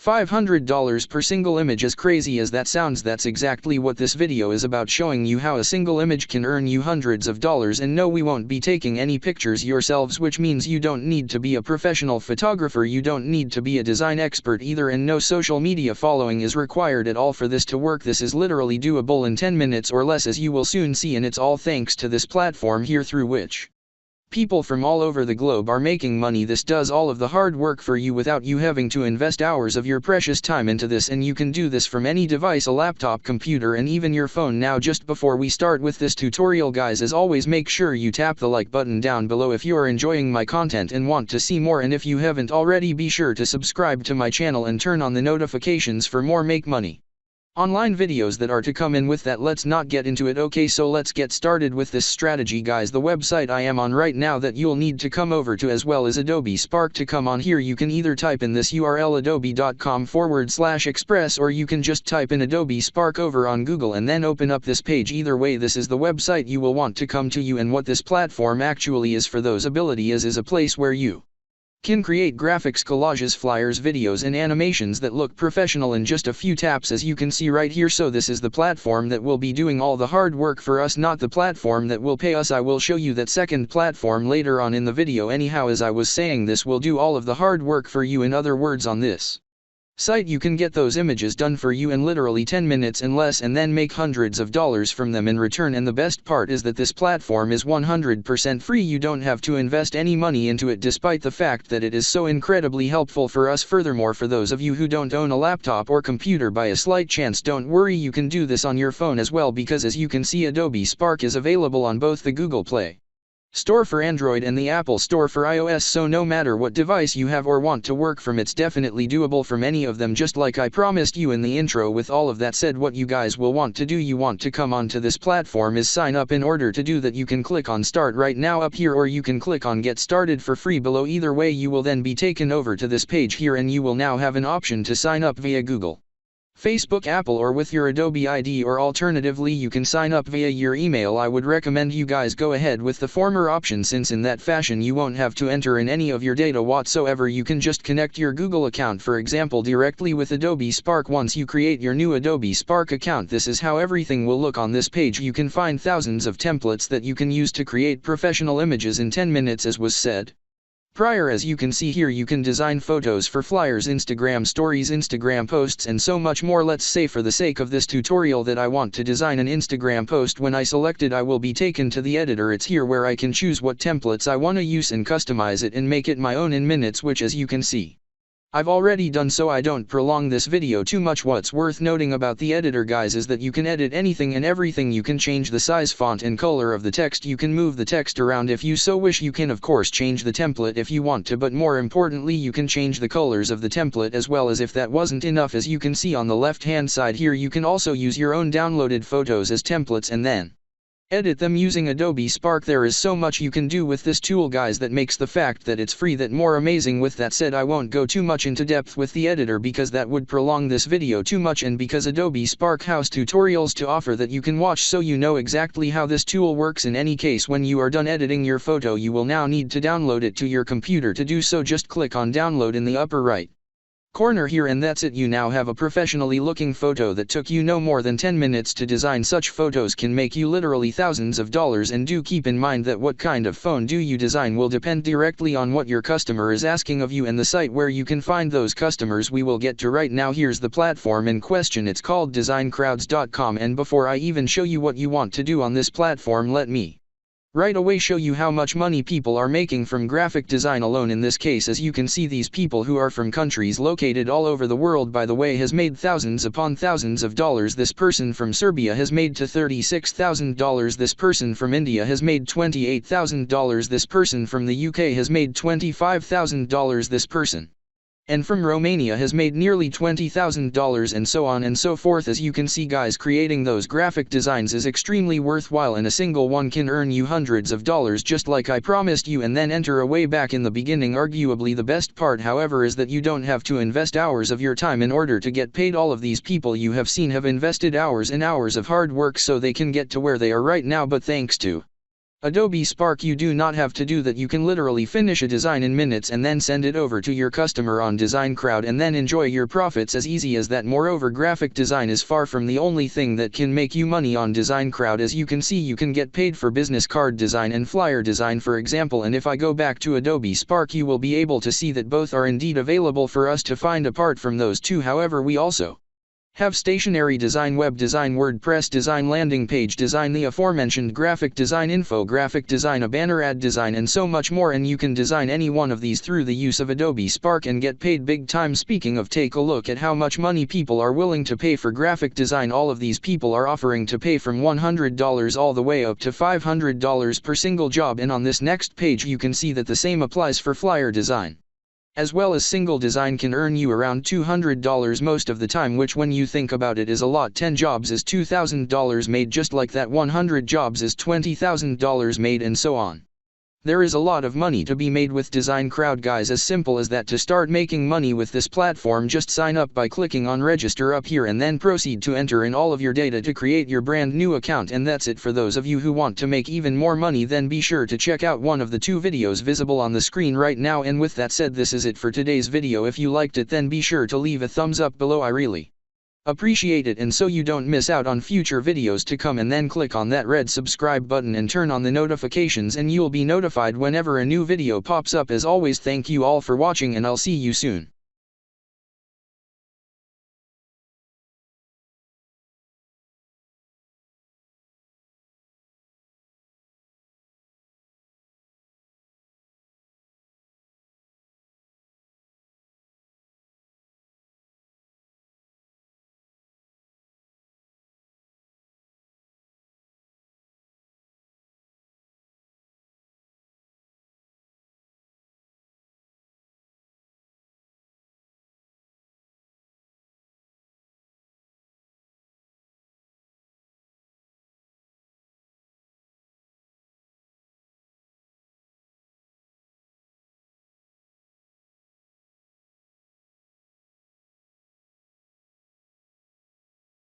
$500 per single image. As crazy as that sounds, that's exactly what this video is about, showing you how a single image can earn you hundreds of dollars. And no, we won't be taking any pictures yourselves, which means you don't need to be a professional photographer, you don't need to be a design expert either, and no social media following is required at all for this to work. This is literally doable in 10 minutes or less, as you will soon see, and it's all thanks to this platform here through which people from all over the globe are making money. This does all of the hard work for you without you having to invest hours of your precious time into this, and you can do this from any device, a laptop, computer, and even your phone. Now, just before we start with this tutorial, guys, as always, make sure you tap the like button down below if you are enjoying my content and want to see more, and if you haven't already, be sure to subscribe to my channel and turn on the notifications for more make money online videos that are to come. In with that, let's not get into it. Okay, so let's get started with this strategy, guys. The website I am on right now that you'll need to come over to, as well as Adobe Spark. To come on here, you can either type in this URL adobe.com/express, or you can just type in Adobe Spark over on Google and then open up this page. Either way, this is the website you will want to come to you, and what this platform actually is for those ability is a place where you can create graphics, collages, flyers, videos, and animations that look professional in just a few taps, as you can see right here. So this is the platform that will be doing all the hard work for us, not the platform that will pay us. I will show you that second platform later on in the video. Anyhow, as I was saying, this will do all of the hard work for you. In other words, on this site you can get those images done for you in literally 10 minutes and less, and then make hundreds of dollars from them in return. And the best part is that this platform is 100% free. You don't have to invest any money into it, despite the fact that it is so incredibly helpful for us. Furthermore, for those of you who don't own a laptop or computer by a slight chance, don't worry, you can do this on your phone as well, because as you can see, Adobe Spark is available on both the Google Play Store for Android and the Apple Store for iOS. So no matter what device you have or want to work from, it's definitely doable from any of them, just like I promised you in the intro. With all of that said, what you guys will want to do, you want to come onto this platform, is sign up. In order to do that, you can click on Start right now up here, or you can click on Get Started for free below. Either way, you will then be taken over to this page here, and you will now have an option to sign up via Google, Facebook, Apple, or with your Adobe ID, or alternatively you can sign up via your email. I would recommend you guys go ahead with the former option, since in that fashion you won't have to enter in any of your data whatsoever. You can just connect your Google account, for example, directly with Adobe Spark. Once you create your new Adobe Spark account, this is how everything will look on this page. You can find thousands of templates that you can use to create professional images in 10 minutes, as was said prior. As you can see here, you can design photos for flyers, Instagram stories, Instagram posts, and so much more. Let's say for the sake of this tutorial that I want to design an Instagram post. When I select it, I will be taken to the editor. It's here where I can choose what templates I want to use and customize it and make it my own in minutes, which, as you can see, I've already done, so I don't prolong this video too much. What's worth noting about the editor, guys, is that you can edit anything and everything. You can change the size, font, and color of the text. You can move the text around if you so wish. You can of course change the template if you want to, but more importantly, you can change the colors of the template as well. As if that wasn't enough, as you can see on the left hand side here, you can also use your own downloaded photos as templates and then edit them using Adobe Spark. There is so much you can do with this tool, guys, that makes the fact that it's free that more amazing. With that said, I won't go too much into depth with the editor because that would prolong this video too much, and because Adobe Spark has tutorials to offer that you can watch so you know exactly how this tool works. In any case, when you are done editing your photo, you will now need to download it to your computer. To do so, just click on Download in the upper right corner here, and that's it. You now have a professionally looking photo that took you no more than 10 minutes to design. Such photos can make you literally thousands of dollars, and do keep in mind that what kind of phone do you design will depend directly on what your customer is asking of you, and the site where you can find those customers we will get to right now. Here's the platform in question. It's called designcrowds.com, and before I even show you what you want to do on this platform, let me right away show you how much money people are making from graphic design alone. In this case, as you can see, these people who are from countries located all over the world, by the way, has made thousands upon thousands of dollars. This person from Serbia has made to $36,000. This person from India has made $28,000. This person from the UK has made $25,000. This person and from Romania has made nearly $20,000, and so on and so forth. As you can see, guys, creating those graphic designs is extremely worthwhile, and a single one can earn you hundreds of dollars, just like I promised you, and then enter away back in the beginning. Arguably the best part, however, is that you don't have to invest hours of your time in order to get paid. All of these people you have seen have invested hours and hours of hard work so they can get to where they are right now, but thanks to Adobe Spark, you do not have to do that. You can literally finish a design in minutes and then send it over to your customer on Design Crowd and then enjoy your profits as easy as that. Moreover, graphic design is far from the only thing that can make you money on Design Crowd. As you can see, you can get paid for business card design and flyer design, for example, and if I go back to Adobe Spark, you will be able to see that both are indeed available for us to find. Apart from those two, however, we also have stationery design, web design, WordPress design, landing page design, the aforementioned graphic design, infographic design, a banner ad design, and so much more, and you can design any one of these through the use of Adobe Spark and get paid big time. Speaking of, take a look at how much money people are willing to pay for graphic design. All of these people are offering to pay from $100 all the way up to $500 per single job, and on this next page you can see that the same applies for flyer design. As well as single design can earn you around $200 most of the time, which when you think about it is a lot. 10 jobs is $2,000 made just like that, 100 jobs is $20,000 made, and so on. There is a lot of money to be made with Design Crowd, guys. As simple as that. To start making money with this platform, just sign up by clicking on register up here and then proceed to enter in all of your data to create your brand new account, and that's it. For those of you who want to make even more money, then be sure to check out one of the two videos visible on the screen right now. And with that said, this is it for today's video. If you liked it, then be sure to leave a thumbs up below. I really appreciate it, and so you don't miss out on future videos to come, and then click on that red subscribe button and turn on the notifications and you'll be notified whenever a new video pops up. As always, thank you all for watching and I'll see you soon.